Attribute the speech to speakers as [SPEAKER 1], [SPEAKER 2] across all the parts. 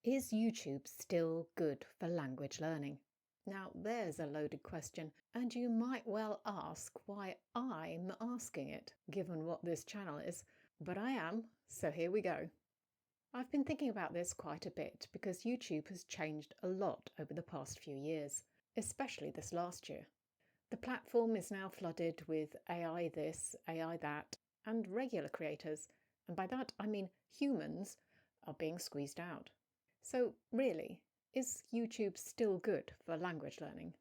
[SPEAKER 1] Is YouTube still good for language learning? Now, there's a loaded question, and you might well ask why I'm asking it, given what this channel is, but I am, so here we go. I've been thinking about this quite a bit because YouTube has changed a lot over the past few years, especially this last year. The platform is now flooded with AI this, AI that, and regular creators, and by that I mean humans, are being squeezed out. So really, is YouTube still good for language learning?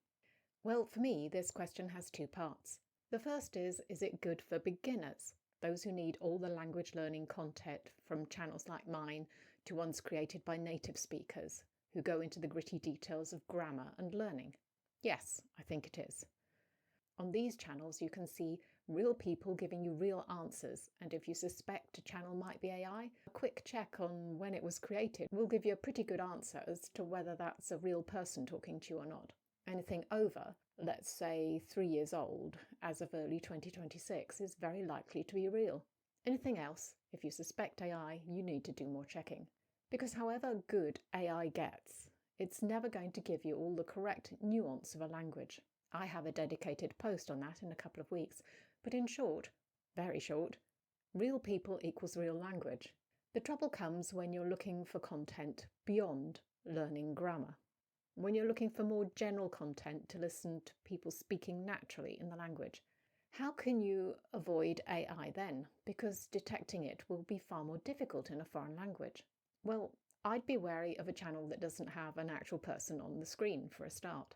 [SPEAKER 1] Well, for me, this question has two parts. The first is it good for beginners? Those who need all the language learning content from channels like mine to ones created by native speakers who go into the gritty details of grammar and learning? Yes, I think it is. On these channels, you can see real people giving you real answers, and if you suspect a channel might be AI, a quick check on when it was created will give you a pretty good answer as to whether that's a real person talking to you or not. Anything over, let's say 3 years old, as of early 2026, is very likely to be real. Anything else, if you suspect AI, you need to do more checking. Because however good AI gets, it's never going to give you all the correct nuance of a language. I have a dedicated post on that in a couple of weeks, but in short, very short, real people equals real language. The trouble comes when you're looking for content beyond learning grammar, when you're looking for more general content to listen to people speaking naturally in the language. How can you avoid AI then? Because detecting it will be far more difficult in a foreign language. Well, I'd be wary of a channel that doesn't have an actual person on the screen for a start.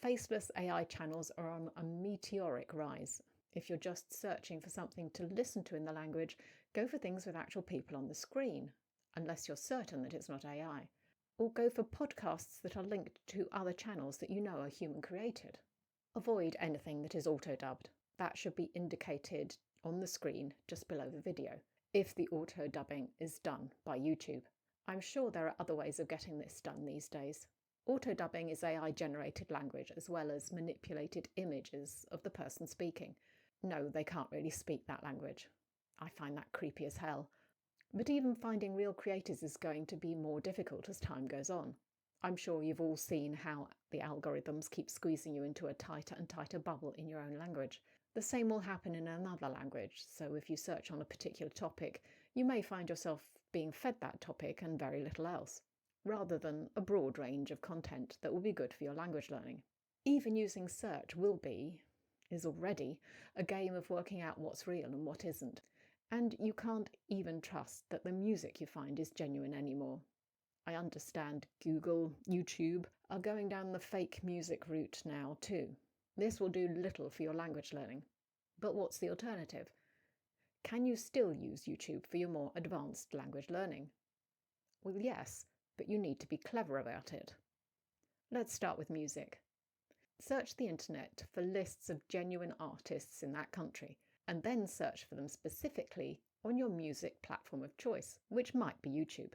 [SPEAKER 1] Faceless AI channels are on a meteoric rise. If you're just searching for something to listen to in the language, go for things with actual people on the screen, unless you're certain that it's not AI. Or go for podcasts that are linked to other channels that you know are human created. Avoid anything that is auto-dubbed. That should be indicated on the screen just below the video, if the auto-dubbing is done by YouTube. I'm sure there are other ways of getting this done these days. Auto-dubbing is AI-generated language as well as manipulated images of the person speaking. No, they can't really speak that language. I find that creepy as hell. But even finding real creators is going to be more difficult as time goes on. I'm sure you've all seen how the algorithms keep squeezing you into a tighter and tighter bubble in your own language. The same will happen in another language, so if you search on a particular topic, you may find yourself being fed that topic and very little else, rather than a broad range of content that will be good for your language learning. Even using search is already, a game of working out what's real and what isn't. And you can't even trust that the music you find is genuine anymore. I understand Google, YouTube are going down the fake music route now too. This will do little for your language learning. But what's the alternative? Can you still use YouTube for your more advanced language learning? Well, yes, but you need to be clever about it. Let's start with music. Search the internet for lists of genuine artists in that country, and then search for them specifically on your music platform of choice, which might be YouTube.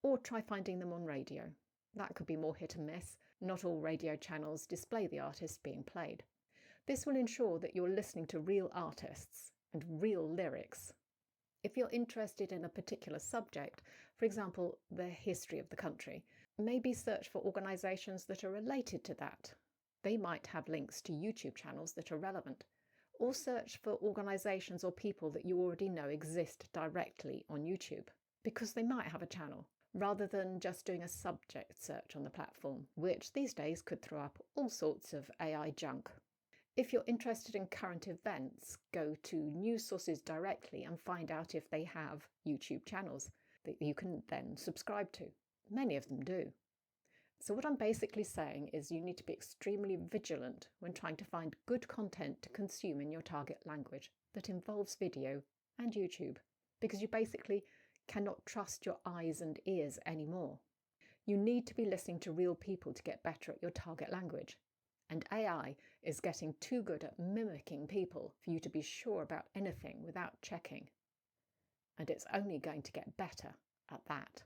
[SPEAKER 1] Or try finding them on radio. That could be more hit and miss. Not all radio channels display the artists being played. This will ensure that you're listening to real artists and real lyrics. If you're interested in a particular subject, for example, the history of the country, maybe search for organisations that are related to that. They might have links to YouTube channels that are relevant. Or search for organisations or people that you already know exist directly on YouTube, because they might have a channel, rather than just doing a subject search on the platform, which these days could throw up all sorts of AI junk. If you're interested in current events, go to news sources directly and find out if they have YouTube channels that you can then subscribe to. Many of them do. So what I'm basically saying is you need to be extremely vigilant when trying to find good content to consume in your target language that involves video and YouTube, because you basically cannot trust your eyes and ears anymore. You need to be listening to real people to get better at your target language. And AI is getting too good at mimicking people for you to be sure about anything without checking. And it's only going to get better at that.